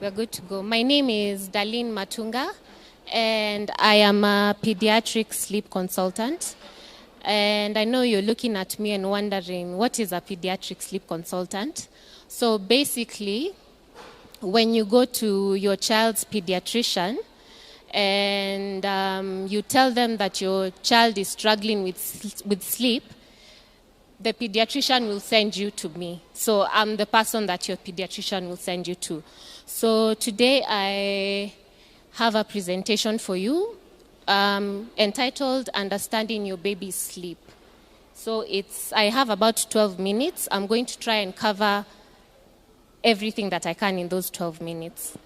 We're good to go. My name is Darleene Matunga, and I am a pediatric sleep consultant. And I know you're looking at me and wondering, what is a pediatric sleep consultant? So basically, when you go to your child's pediatrician and you tell them that your child is struggling with sleep, the pediatrician will send you to me. So I'm the person that your pediatrician will send you to. So today I have a presentation for you entitled Understanding Your Baby's Sleep. So I have about 12 minutes. I'm going to try and cover everything that I can in those 12 minutes.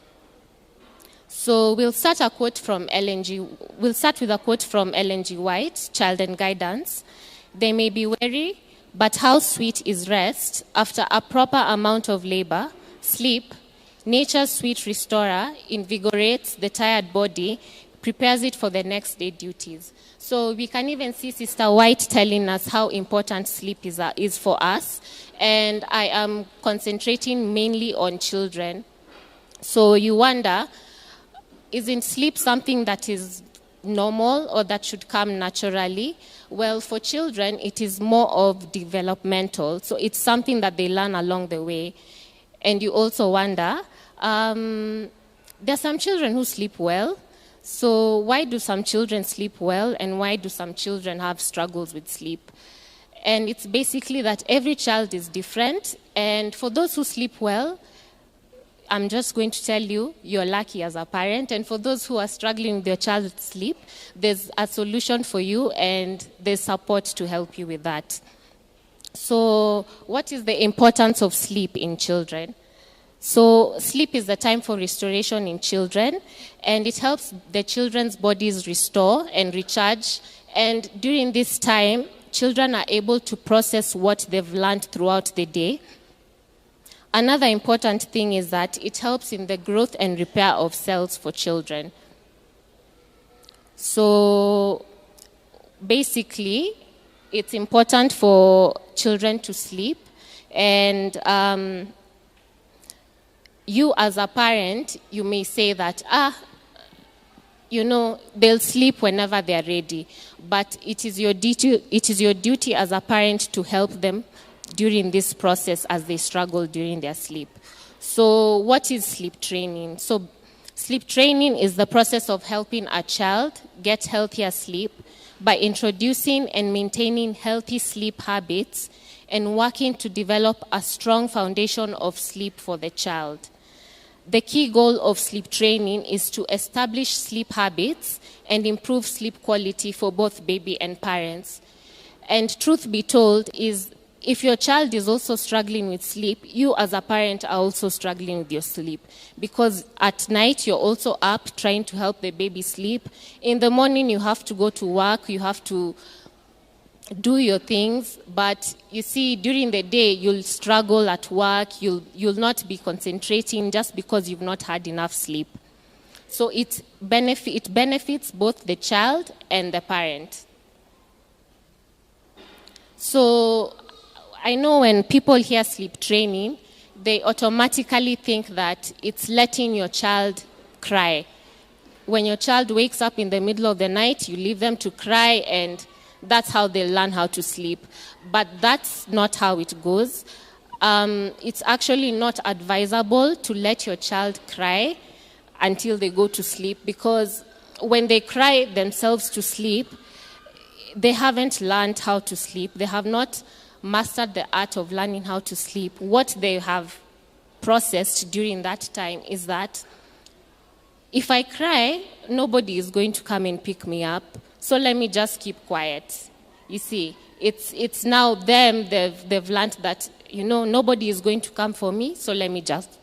So we'll start with a quote from Ellen G. White, Child and Guidance. They may be weary, but how sweet is rest after a proper amount of labor. Sleep, nature's sweet restorer, invigorates the tired body, prepares it for the next day duties. So we can even see Sister White telling us how important sleep is for us. And I am concentrating mainly on children. So you wonder, isn't sleep something that is normal or that should come naturally? Well, for children, it is more of developmental. So it's something that they learn along the way. And you also wonder, there are some children who sleep well. So why do some children sleep well and why do some children have struggles with sleep? And it's basically that every child is different. And for those who sleep well, I'm just going to tell you, you're lucky as a parent. And for those who are struggling with your child's sleep, there's a solution for you and there's support to help you with that. So what is the importance of sleep in children? So sleep is the time for restoration in children, and it helps the children's bodies restore and recharge. And during this time, children are able to process what they've learned throughout the day. Another important thing is that it helps in the growth and repair of cells for children. So basically, it's important for children to sleep, and you as a parent, you may say that, they'll sleep whenever they're ready. But it is your duty as a parent to help them during this process as they struggle during their sleep. So what is sleep training? So sleep training is the process of helping a child get healthier sleep by introducing and maintaining healthy sleep habits and working to develop a strong foundation of sleep for the child. The key goal of sleep training is to establish sleep habits and improve sleep quality for both baby and parents. And truth be told is, if your child is also struggling with sleep, you as a parent are also struggling with your sleep. Because at night, you're also up trying to help the baby sleep. In the morning, you have to go to work, you have to do your things. But you see, during the day, you'll struggle at work, you'll not be concentrating just because you've not had enough sleep. So it benefits both the child and the parent. So I know when people hear sleep training, they automatically think that it's letting your child cry. When your child wakes up in the middle of the night, you leave them to cry, and that's how they learn how to sleep. But that's not how it goes. It's actually not advisable to let your child cry until they go to sleep, because when they cry themselves to sleep, they haven't learned how to sleep. They have not mastered the art of learning how to sleep. What they have processed during that time is that if I cry, nobody is going to come and pick me up, so let me just keep quiet. You see, it's now them, they've learned that, nobody is going to come for me, so let me just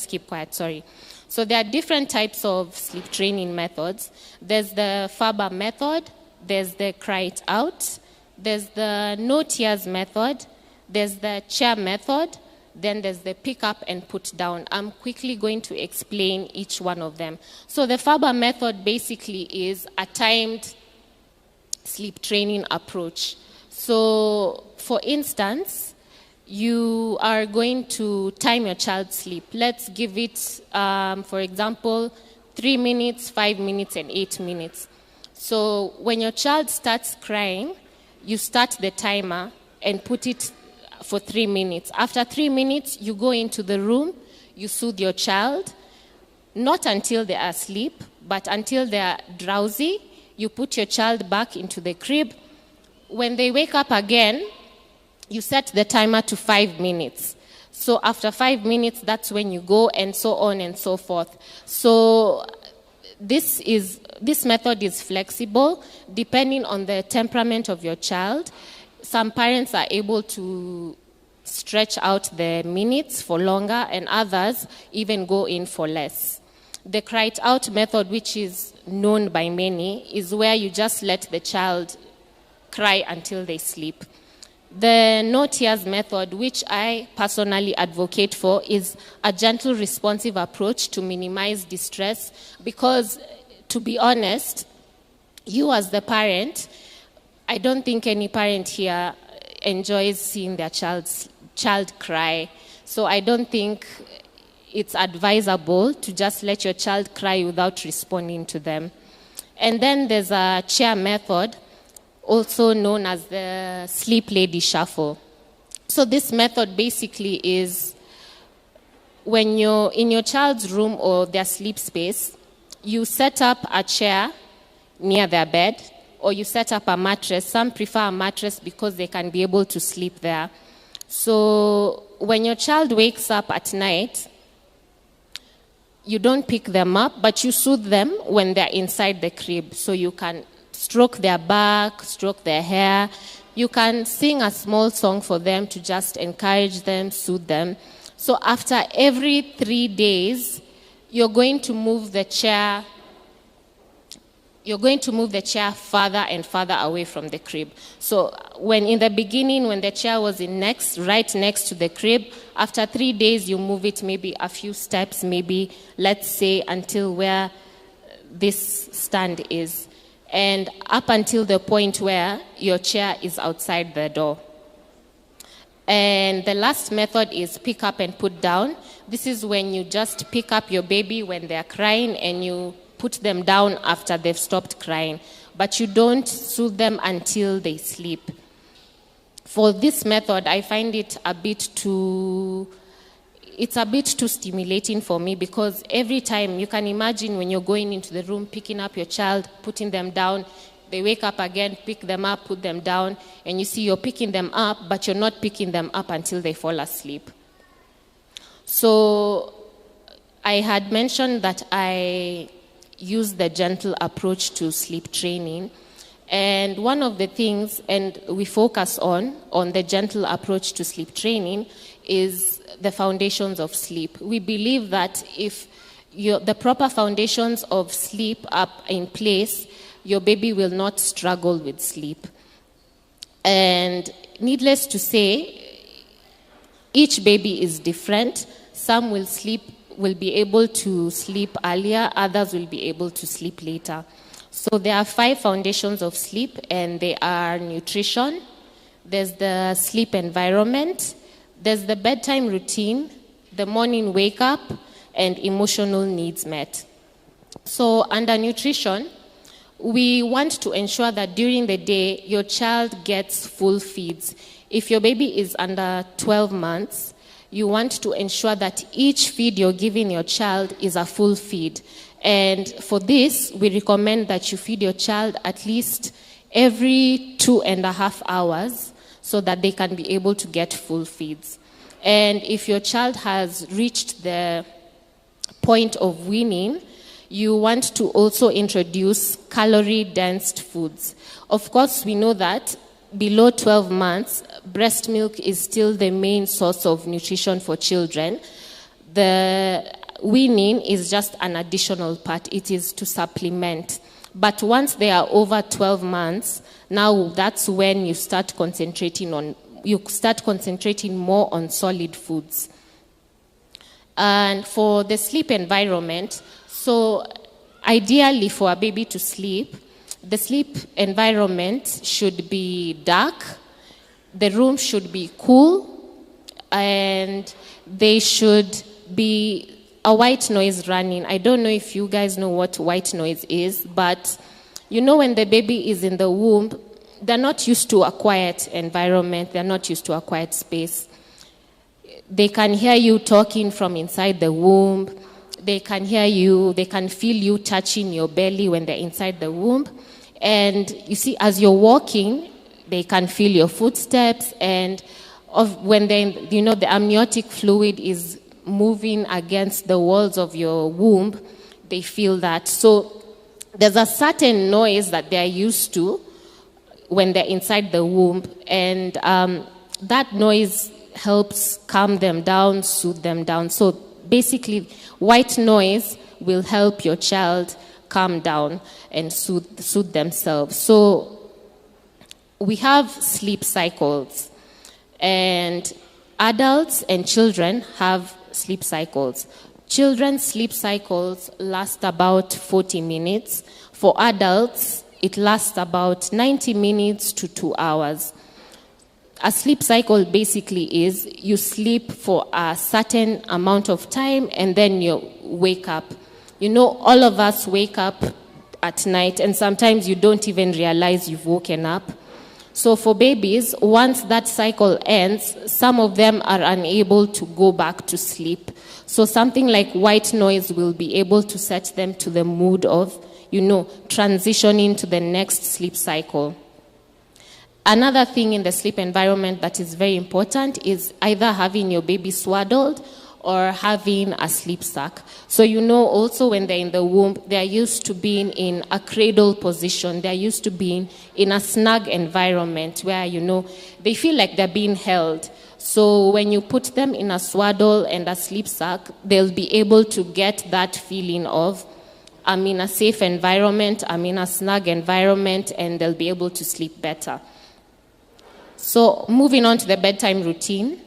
keep quiet, sorry. So there are different types of sleep training methods. There's the FABA method, there's the cry it out, there's the no tears method, there's the chair method, then there's the pick up and put down. I'm quickly going to explain each one of them. So the FABA method basically is a timed sleep training approach. So for instance, you are going to time your child's sleep. Let's give it, for example, 3 minutes, 5 minutes, and 8 minutes. So when your child starts crying, you start the timer and put it for 3 minutes. After 3 minutes, you go into the room, you soothe your child, not until they are asleep, but until they are drowsy. You put your child back into the crib. When they wake up again, you set the timer to 5 minutes. So after 5 minutes, that's when you go, and so on and so forth. So this method is flexible depending on the temperament of your child. Some parents are able to stretch out the minutes for longer, and others even go in for less. The cry it out method, which is known by many, is where you just let the child cry until they sleep. The no tears method, which I personally advocate for, is a gentle, responsive approach to minimize distress, because, to be honest, you as the parent, I don't think any parent here enjoys seeing their child cry. So I don't think it's advisable to just let your child cry without responding to them. And then there's a chair method, also known as the sleep lady shuffle. So this method basically is when you're in your child's room or their sleep space, you set up a chair near their bed, or you set up a mattress. Some prefer a mattress because they can be able to sleep there. So when your child wakes up at night, you don't pick them up, but you soothe them when they're inside the crib. So you can stroke their back, stroke their hair. You can sing a small song for them to just encourage them, soothe them. So after every 3 days, you're going to move the chair further and further away from the crib. So when in the beginning, when the chair was right next to the crib, after 3 days, you move it maybe a few steps, maybe, let's say, until where this stand is, and up until the point where your chair is outside the door. And the last method is pick up and put down. This is when you just pick up your baby when they're crying and you put them down after they've stopped crying, but you don't soothe them until they sleep. For this method, I find it's a bit too stimulating for me, because every time, you can imagine when you're going into the room, picking up your child, putting them down, they wake up again, pick them up, put them down, and you see you're picking them up, but you're not picking them up until they fall asleep. So I had mentioned that I use the gentle approach to sleep training. And one of the things, and we focus on the gentle approach to sleep training, is the foundations of sleep. We believe that if the proper foundations of sleep are in place, your baby will not struggle with sleep. And needless to say, each baby is different. Some will be able to sleep earlier, others will be able to sleep later. So there are 5 foundations of sleep, and they are nutrition, there's the sleep environment, there's the bedtime routine, the morning wake up, and emotional needs met. So under nutrition, we want to ensure that during the day, your child gets full feeds. If your baby is under 12 months, you want to ensure that each feed you're giving your child is a full feed. And for this, we recommend that you feed your child at least every 2.5 hours so that they can be able to get full feeds. And if your child has reached the point of weaning, you want to also introduce calorie-dense foods. Of course, we know that below 12 months, breast milk is still the main source of nutrition for children. The weaning is just an additional part. It is to supplement. But once they are over 12 months, now that's when you start concentrating more on solid foods. And for the sleep environment, so ideally for a baby to sleep, the sleep environment should be dark, the room should be cool, and they should be a white noise running. I don't know if you guys know what white noise is, but you know when the baby is in the womb, they're not used to a quiet environment, they're not used to a quiet space. They can hear you talking from inside the womb, they can hear you, they can feel you touching your belly when they're inside the womb. And you see, as you're walking, they can feel your footsteps, and when the amniotic fluid is moving against the walls of your womb, they feel that. So there's a certain noise that they're used to when they're inside the womb, and that noise helps calm them down, soothe them down. So basically, white noise will help your child calm down and soothe themselves. So we have sleep cycles, and adults and children have sleep cycles. Children's sleep cycles last about 40 minutes. For adults, it lasts about 90 minutes to 2 hours. A sleep cycle basically is you sleep for a certain amount of time and then you wake up. You know, all of us wake up at night, and sometimes you don't even realize you've woken up. So for babies, once that cycle ends, some of them are unable to go back to sleep. So something like white noise will be able to set them to the mood of, transitioning to the next sleep cycle. Another thing in the sleep environment that is very important is either having your baby swaddled or having a sleep sack. So also when they're in the womb, they're used to being in a cradle position. They're used to being in a snug environment where, they feel like they're being held. So when you put them in a swaddle and a sleep sack, they'll be able to get that feeling of, I'm in a safe environment, I'm in a snug environment, and they'll be able to sleep better. So moving on to the bedtime routine,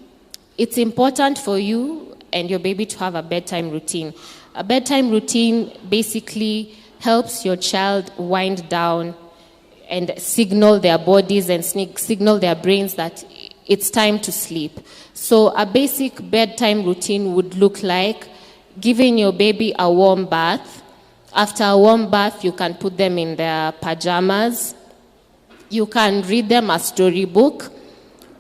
it's important for you and your baby to have a bedtime routine. A bedtime routine basically helps your child wind down and signal their bodies and signal their brains that it's time to sleep. So a basic bedtime routine would look like giving your baby a warm bath. After a warm bath, you can put them in their pajamas. You can read them a storybook,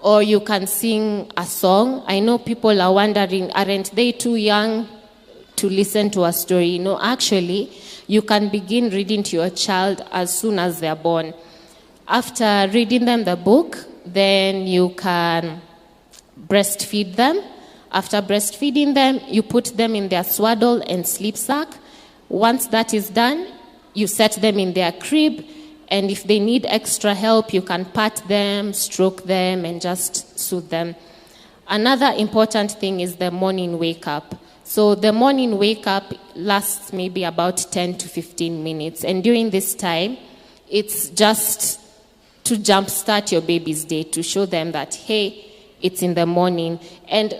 or you can sing a song. I know people are wondering, aren't they too young to listen to a story? No, actually, you can begin reading to your child as soon as they're born. After reading them the book, then you can breastfeed them. After breastfeeding them, you put them in their swaddle and sleep sack. Once that is done, you set them in their crib, and if they need extra help, you can pat them, stroke them, and just soothe them. Another important thing is the morning wake up. So the morning wake up lasts maybe about 10 to 15 minutes, and during this time, it's just to jumpstart your baby's day, to show them that, hey, it's in the morning. And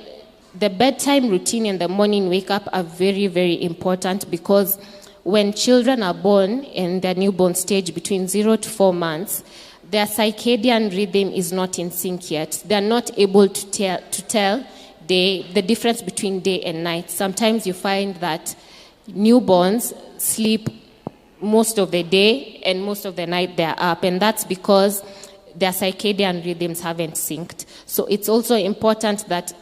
the bedtime routine and the morning wake up are very, very important, because when children are born in their newborn stage between 0 to 4 months, their circadian rhythm is not in sync yet. They're not able to tell the difference between day and night. Sometimes you find that newborns sleep most of the day and most of the night they're up, and that's because their circadian rhythms haven't synced. So it's also important that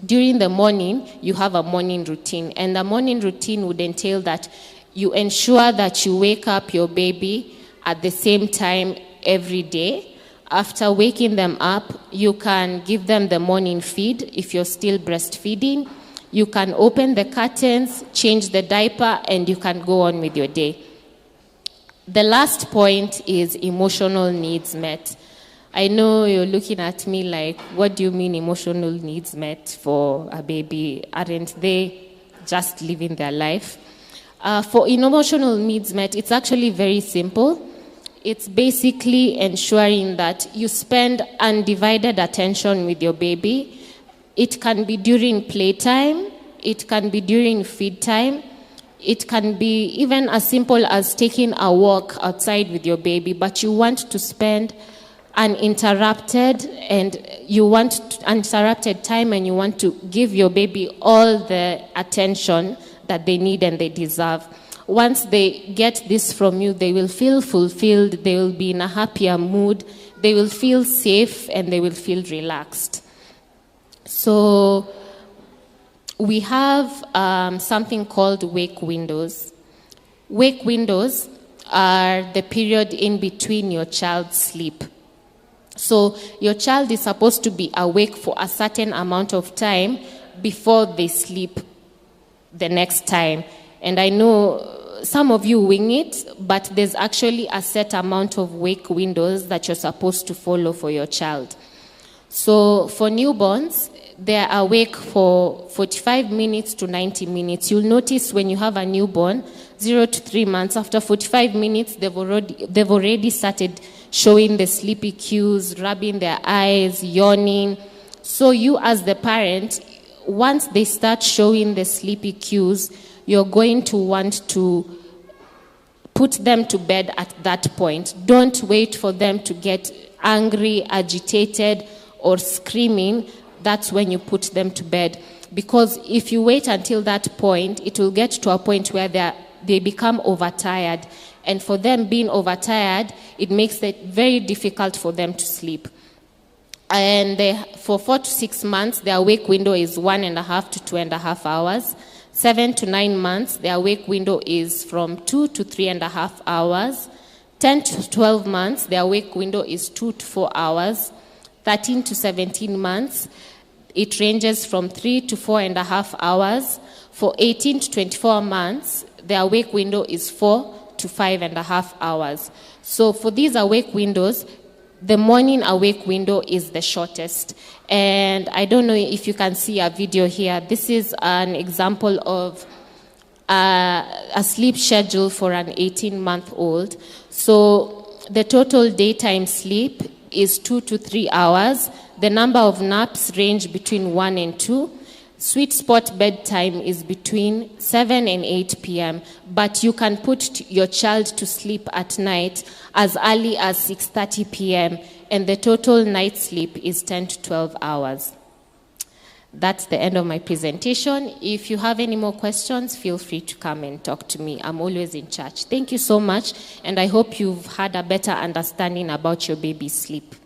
during the morning, you have a morning routine. And the morning routine would entail that you ensure that you wake up your baby at the same time every day. After waking them up, you can give them the morning feed if you're still breastfeeding. You can open the curtains, change the diaper, and you can go on with your day. The last point is emotional needs met. I know you're looking at me like, what do you mean emotional needs met for a baby? Aren't they just living their life? For emotional needs met, it's actually very simple. It's basically ensuring that you spend undivided attention with your baby. It can be during playtime. It can be during feed time. It can be even as simple as taking a walk outside with your baby, but you want to spend uninterrupted, and you want uninterrupted time, and you want to give your baby all the attention that they need and they deserve. Once they get this from you, they will feel fulfilled, they will be in a happier mood, they will feel safe, and they will feel relaxed. So we have something called wake windows. Wake windows are the period in between your child's sleep. So your child is supposed to be awake for a certain amount of time before they sleep the next time. And I know some of you wing it, but there's actually a set amount of wake windows that you're supposed to follow for your child. So for newborns, they're awake for 45 minutes to 90 minutes. You'll notice when you have a newborn, 0 to 3 months, after 45 minutes, they've already started showing the sleepy cues, rubbing their eyes, yawning. So you as the parent, once they start showing the sleepy cues, you're going to want to put them to bed at that point. Don't wait for them to get angry, agitated, or screaming. That's when you put them to bed. Because if you wait until that point, it will get to a point where they become overtired. And for them being overtired, it makes it very difficult for them to sleep. And for 4 to 6 months, their wake window is 1.5 to 2.5 hours. 7 to 9 months, their wake window is from 2 to 3.5 hours. 10 to 12 months, their wake window is 2 to 4 hours. 13 to 17 months, it ranges from 3 to 4.5 hours. For 18 to 24 months, their awake window is 4 to 5.5 hours. So for these awake windows, the morning awake window is the shortest. And I don't know if you can see a video here. This is an example of a sleep schedule for an 18-month-old. So the total daytime sleep is 2 to 3 hours. The number of naps range between 1 and 2. Sweet spot bedtime is between 7 and 8 p.m., but you can put your child to sleep at night as early as 6:30 p.m., and the total night sleep is 10 to 12 hours. That's the end of my presentation. If you have any more questions, feel free to come and talk to me. I'm always in church. Thank you so much, and I hope you've had a better understanding about your baby's sleep.